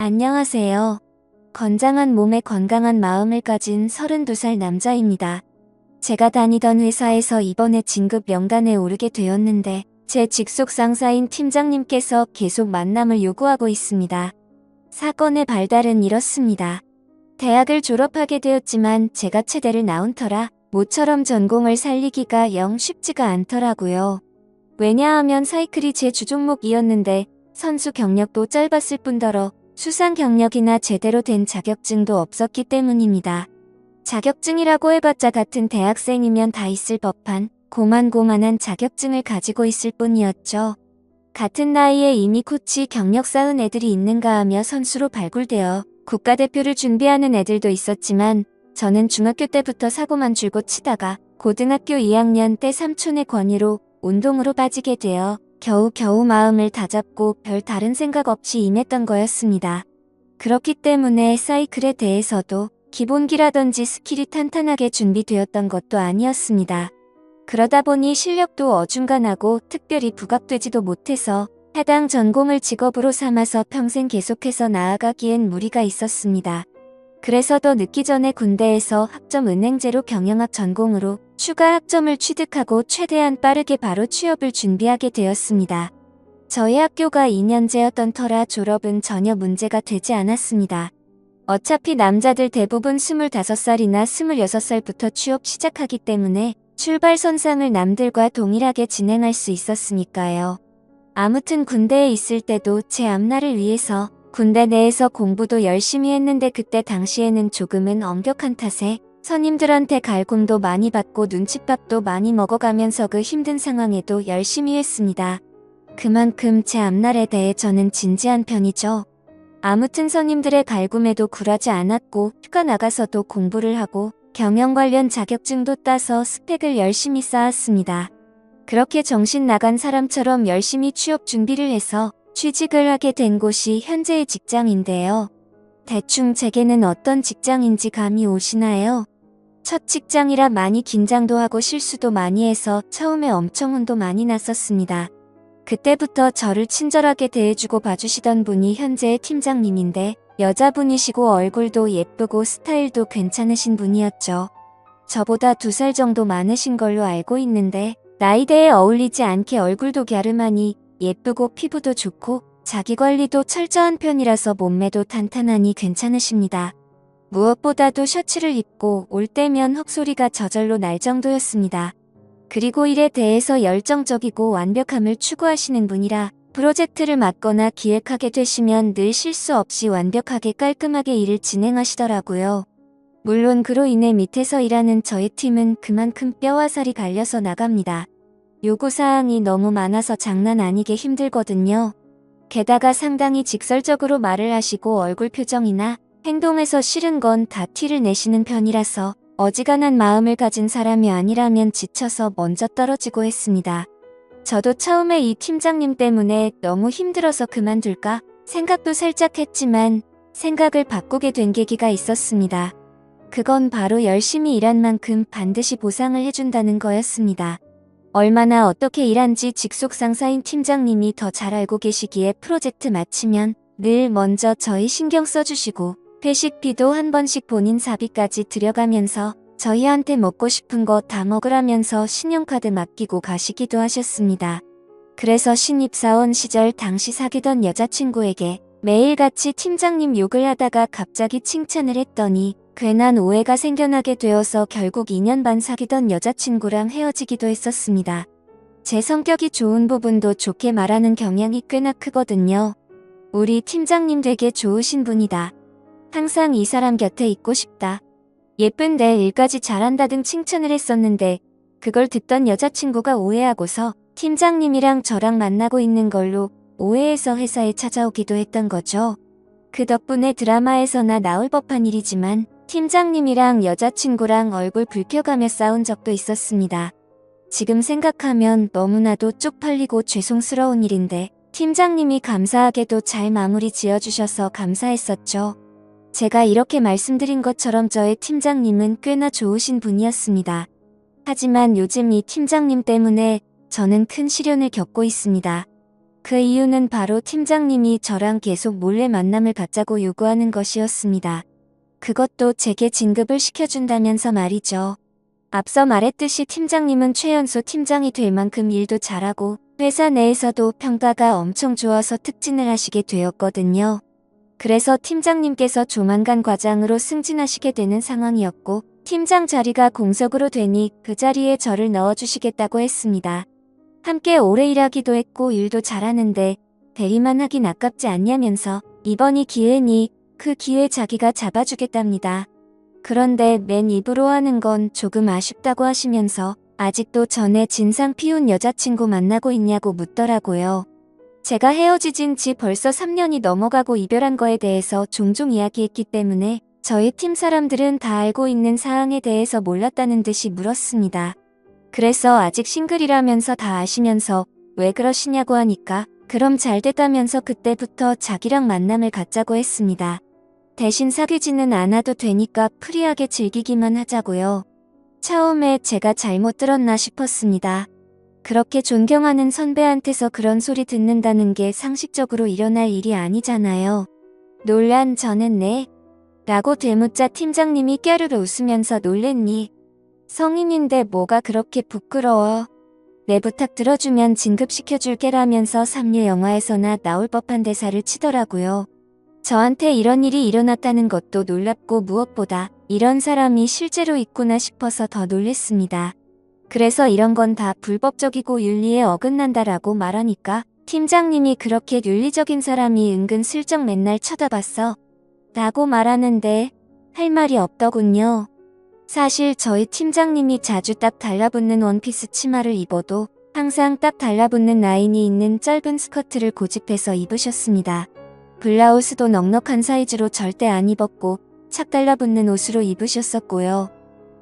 안녕하세요. 건장한 몸에 건강한 마음을 가진 32살 남자입니다. 제가 다니던 회사에서 이번에 진급 명단에 오르게 되었는데 제 직속 상사인 팀장님께서 계속 만남을 요구하고 있습니다. 사건의 발달은 이렇습니다. 대학을 졸업하게 되었지만 제가 체대를 나온 터라 모처럼 전공을 살리기가 영 쉽지가 않더라고요. 왜냐하면 사이클이 제 주종목이었는데 선수 경력도 짧았을 뿐더러 수상 경력이나 제대로 된 자격증도 없었기 때문입니다. 자격증이라고 해봤자 같은 대학생이면 다 있을 법한 고만고만한 자격증을 가지고 있을 뿐이었죠. 같은 나이에 이미 코치 경력 쌓은 애들이 있는가 하며 선수로 발굴되어 국가대표를 준비하는 애들도 있었지만 저는 중학교 때부터 사고만 줄곧 치다가 고등학교 2학년 때 삼촌의 권유로 운동으로 빠지게 되어 겨우겨우 마음을 다잡고 별 다른 생각 없이 임했던 거였습니다. 그렇기 때문에 사이클에 대해서도 기본기라든지 스킬이 탄탄하게 준비되었던 것도 아니었습니다. 그러다 보니 실력도 어중간하고 특별히 부각되지도 못해서 해당 전공을 직업으로 삼아서 평생 계속해서 나아가기엔 무리가 있었습니다. 그래서 더 늦기 전에 군대에서 학점 은행제로 경영학 전공으로 추가 학점을 취득하고 최대한 빠르게 바로 취업을 준비하게 되었습니다. 저희 학교가 2년제였던 터라 졸업은 전혀 문제가 되지 않았습니다. 어차피 남자들 대부분 25살이나 26살부터 취업 시작하기 때문에 출발선상을 남들과 동일하게 진행할 수 있었으니까요. 아무튼 군대에 있을 때도 제 앞날을 위해서 군대 내에서 공부도 열심히 했는데 그때 당시에는 조금은 엄격한 탓에 선임들한테 갈굼도 많이 받고 눈칫밥도 많이 먹어가면서 그 힘든 상황에도 열심히 했습니다. 그만큼 제 앞날에 대해 저는 진지한 편이죠. 아무튼 선임들의 갈굼에도 굴하지 않았고 휴가 나가서도 공부를 하고 경영 관련 자격증도 따서 스펙을 열심히 쌓았습니다. 그렇게 정신 나간 사람처럼 열심히 취업 준비를 해서 취직을 하게 된 곳이 현재의 직장인데요. 대충 제게는 어떤 직장인지 감이 오시나요? 첫 직장이라 많이 긴장도 하고 실수도 많이 해서 처음에 엄청 혼도 많이 났었습니다. 그때부터 저를 친절하게 대해주고 봐주시던 분이 현재의 팀장님인데 여자분이시고 얼굴도 예쁘고 스타일도 괜찮으신 분이었죠. 저보다 2살 정도 많으신 걸로 알고 있는데 나이대에 어울리지 않게 얼굴도 갸름하니 예쁘고 피부도 좋고 자기관리도 철저한 편이라서 몸매도 탄탄하니 괜찮으십니다. 무엇보다도 셔츠를 입고 올 때면 헛소리가 저절로 날 정도였습니다. 그리고 일에 대해서 열정적이고 완벽함을 추구하시는 분이라 프로젝트를 맡거나 기획하게 되시면 늘 실수 없이 완벽하게 깔끔하게 일을 진행하시더라고요. 물론 그로 인해 밑에서 일하는 저의 팀은 그만큼 뼈와 살이 갈려서 나갑니다. 요구사항이 너무 많아서 장난 아니게 힘들거든요. 게다가 상당히 직설적으로 말을 하시고 얼굴 표정이나 행동에서 싫은 건 다 티를 내시는 편이라서 어지간한 마음을 가진 사람이 아니라면 지쳐서 먼저 떨어지고 했습니다. 저도 처음에 이 팀장님 때문에 너무 힘들어서 그만둘까 생각도 살짝 했지만 생각을 바꾸게 된 계기가 있었습니다. 그건 바로 열심히 일한 만큼 반드시 보상을 해준다는 거였습니다. 얼마나 어떻게 일한지 직속 상사인 팀장님이 더 잘 알고 계시기에 프로젝트 마치면 늘 먼저 저희 신경 써주시고 회식비도 한 번씩 본인 사비까지 들여가면서 저희한테 먹고 싶은 거 다 먹으라면서 신용카드 맡기고 가시기도 하셨습니다. 그래서 신입사원 시절 당시 사귀던 여자친구에게 매일같이 팀장님 욕을 하다가 갑자기 칭찬을 했더니 괜한 오해가 생겨나게 되어서 결국 2년 반 사귀던 여자친구랑 헤어지기도 했었습니다. 제 성격이 좋은 부분도 좋게 말하는 경향이 꽤나 크거든요. 우리 팀장님 되게 좋으신 분이다. 항상 이 사람 곁에 있고 싶다. 예쁜데 일까지 잘한다 등 칭찬을 했었는데 그걸 듣던 여자친구가 오해하고서 팀장님이랑 저랑 만나고 있는 걸로 오해해서 회사에 찾아오기도 했던 거죠. 그 덕분에 드라마에서나 나올 법한 일이지만 팀장님이랑 여자친구랑 얼굴 붉혀가며 싸운 적도 있었습니다. 지금 생각하면 너무나도 쪽팔리고 죄송스러운 일인데 팀장님이 감사하게도 잘 마무리 지어주셔서 감사했었죠. 제가 이렇게 말씀드린 것처럼 저의 팀장님은 꽤나 좋으신 분이었습니다. 하지만 요즘 이 팀장님 때문에 저는 큰 시련을 겪고 있습니다. 그 이유는 바로 팀장님이 저랑 계속 몰래 만남을 갖자고 요구하는 것이었습니다. 그것도 제게 진급을 시켜준다면서 말이죠. 앞서 말했듯이 팀장님은 최연소 팀장이 될 만큼 일도 잘하고 회사 내에서도 평가가 엄청 좋아서 특진을 하시게 되었거든요. 그래서 팀장님께서 조만간 과장으로 승진하시게 되는 상황이었고 팀장 자리가 공석으로 되니 그 자리에 저를 넣어주시겠다고 했습니다. 함께 오래 일하기도 했고 일도 잘하는데 대리만 하긴 아깝지 않냐면서 이번이 기회니 그 기회 자기가 잡아주겠답니다. 그런데 맨 입으로 하는 건 조금 아쉽다고 하시면서 아직도 전에 진상 피운 여자친구 만나고 있냐고 묻더라고요. 제가 헤어지진 지 벌써 3년이 넘어가고 이별한 거에 대해서 종종 이야기했기 때문에 저희 팀 사람들은 다 알고 있는 사항에 대해서 몰랐다는 듯이 물었습니다. 그래서 아직 싱글이라면서 다 아시면서 왜 그러시냐고 하니까 그럼 잘 됐다면서 그때부터 자기랑 만남을 갖자고 했습니다. 대신 사귀지는 않아도 되니까 프리하게 즐기기만 하자고요. 처음에 제가 잘못 들었나 싶었습니다. 그렇게 존경하는 선배한테서 그런 소리 듣는다는 게 상식적으로 일어날 일이 아니잖아요. 놀란 저는 네? 라고 되묻자 팀장님이 깨르르 웃으면서 놀랬니? 성인인데 뭐가 그렇게 부끄러워. 내 부탁 들어주면 진급시켜줄게라면서 삼류 영화에서나 나올 법한 대사를 치더라고요. 저한테 이런 일이 일어났다는 것도 놀랍고 무엇보다 이런 사람이 실제로 있구나 싶어서 더 놀랬습니다. 그래서 이런 건 다 불법적이고 윤리에 어긋난다라고 말하니까 팀장님이 그렇게 윤리적인 사람이 은근슬쩍 맨날 쳐다봤어. 라고 말하는데 할 말이 없더군요. 사실 저희 팀장님이 자주 딱 달라붙는 원피스 치마를 입어도 항상 딱 달라붙는 라인이 있는 짧은 스커트를 고집해서 입으셨습니다. 블라우스도 넉넉한 사이즈로 절대 안 입었고 착 달라붙는 옷으로 입으셨었고요.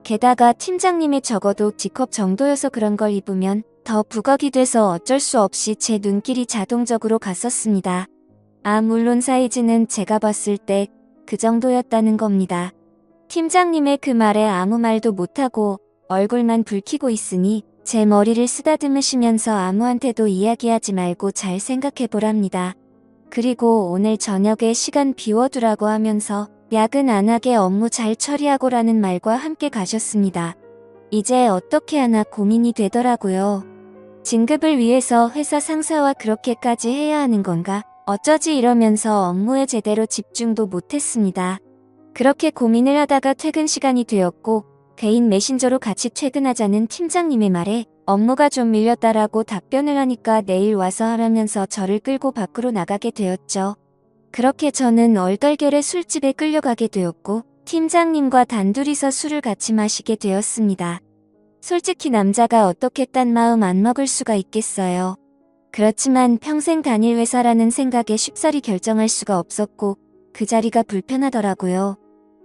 게다가 팀장님이 적어도 D컵 정도여서 그런 걸 입으면 더 부각이 돼서 어쩔 수 없이 제 눈길이 자동적으로 갔었습니다. 물론 사이즈는 제가 봤을 때 그 정도였다는 겁니다. 팀장님의 그 말에 아무 말도 못하고 얼굴만 붉히고 있으니 제 머리를 쓰다듬으시면서 아무한테도 이야기하지 말고 잘 생각해보랍니다. 그리고 오늘 저녁에 시간 비워두라고 하면서 야근 안 하게 업무 잘 처리하고라는 말과 함께 가셨습니다. 이제 어떻게 하나 고민이 되더라고요. 진급을 위해서 회사 상사와 그렇게까지 해야 하는 건가? 어쩌지 이러면서 업무에 제대로 집중도 못했습니다. 그렇게 고민을 하다가 퇴근 시간이 되었고 개인 메신저로 같이 퇴근하자는 팀장님의 말에 업무가 좀 밀렸다라고 답변을 하니까 내일 와서 하라면서 저를 끌고 밖으로 나가게 되었죠. 그렇게 저는 얼떨결에 술집에 끌려가게 되었고 팀장님과 단둘이서 술을 같이 마시게 되었습니다. 솔직히 남자가 어떻게 딴 마음 안 먹을 수가 있겠어요. 그렇지만 평생 다닐 회사라는 생각에 쉽사리 결정할 수가 없었고 그 자리가 불편하더라고요.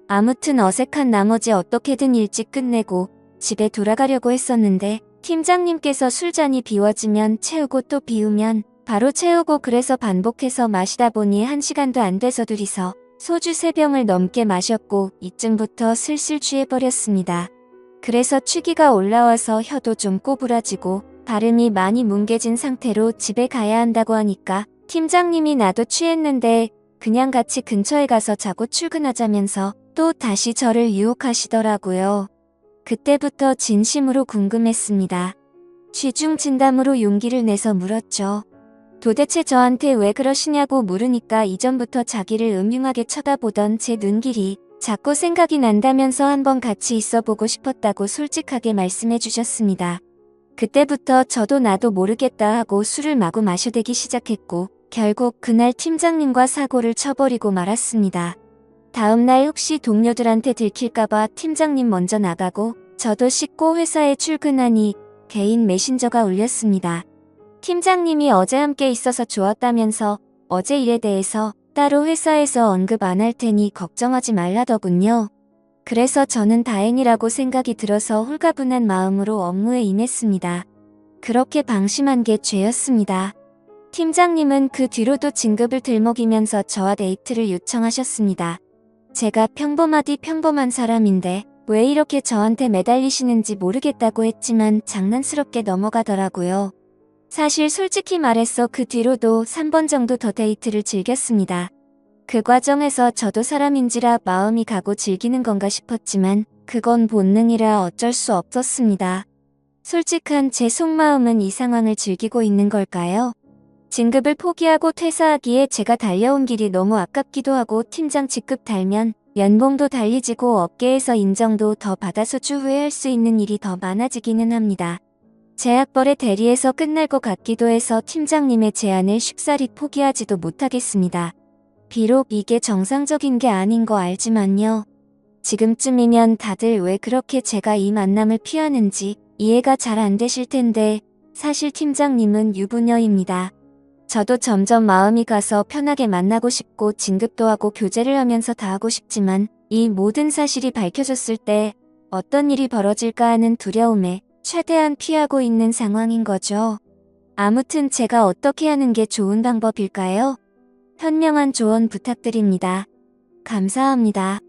아무튼 어색한 나머지 어떻게든 일찍 끝내고 집에 돌아가려고 했었는데 팀장님께서 술잔이 비워지면 채우고 또 비우면 바로 채우고 그래서 반복해서 마시다 보니 1시간도 안 돼서 둘이서 소주 3병을 넘게 마셨고 이쯤부터 슬슬 취해버렸습니다. 그래서 취기가 올라와서 혀도 좀 꼬부라지고 발음이 많이 뭉개진 상태로 집에 가야 한다고 하니까 팀장님이 나도 취했는데 그냥 같이 근처에 가서 자고 출근하자면서 또 다시 저를 유혹하시더라고요. 그때부터 진심으로 궁금했습니다. 취중 진담으로 용기를 내서 물었죠. 도대체 저한테 왜 그러시냐고 물으니까 이전부터 자기를 음흉하게 쳐다보던 제 눈길이 자꾸 생각이 난다면서 한번 같이 있어보고 싶었다고 솔직하게 말씀해 주셨습니다. 그때부터 저도 나도 모르겠다 하고 술을 마구 마셔대기 시작했고 결국 그날 팀장님과 사고를 쳐버리고 말았습니다. 다음날 혹시 동료들한테 들킬까봐 팀장님 먼저 나가고 저도 씻고 회사에 출근하니 개인 메신저가 울렸습니다. 팀장님이 어제 함께 있어서 좋았다면서 어제 일에 대해서 따로 회사에서 언급 안 할 테니 걱정하지 말라더군요. 그래서 저는 다행이라고 생각이 들어서 홀가분한 마음으로 업무에 임했습니다. 그렇게 방심한 게 죄였습니다. 팀장님은 그 뒤로도 진급을 들먹이면서 저와 데이트를 요청하셨습니다. 제가 평범하디 평범한 사람인데 왜 이렇게 저한테 매달리시는지 모르겠다고 했지만 장난스럽게 넘어가더라고요. 사실 솔직히 말해서 그 뒤로도 3번 정도 더 데이트를 즐겼습니다. 그 과정에서 저도 사람인지라 마음이 가고 즐기는 건가 싶었지만 그건 본능이라 어쩔 수 없었습니다. 솔직한 제 속마음은 이 상황을 즐기고 있는 걸까요? 진급을 포기하고 퇴사하기에 제가 달려온 길이 너무 아깝기도 하고 팀장 직급 달면 연봉도 달리지고 업계에서 인정도 더 받아서 추후회할 수 있는 일이 더 많아지기는 합니다. 제약벌의 대리에서 끝날 것 같기도 해서 팀장님의 제안을 쉽사리 포기하지도 못하겠습니다. 비록 이게 정상적인 게 아닌 거 알지만요. 지금쯤이면 다들 왜 그렇게 제가 이 만남을 피하는지 이해가 잘 안 되실 텐데 사실 팀장님은 유부녀입니다. 저도 점점 마음이 가서 편하게 만나고 싶고 진급도 하고 교제를 하면서 다 하고 싶지만 이 모든 사실이 밝혀졌을 때 어떤 일이 벌어질까 하는 두려움에 최대한 피하고 있는 상황인 거죠. 아무튼 제가 어떻게 하는 게 좋은 방법일까요? 현명한 조언 부탁드립니다. 감사합니다.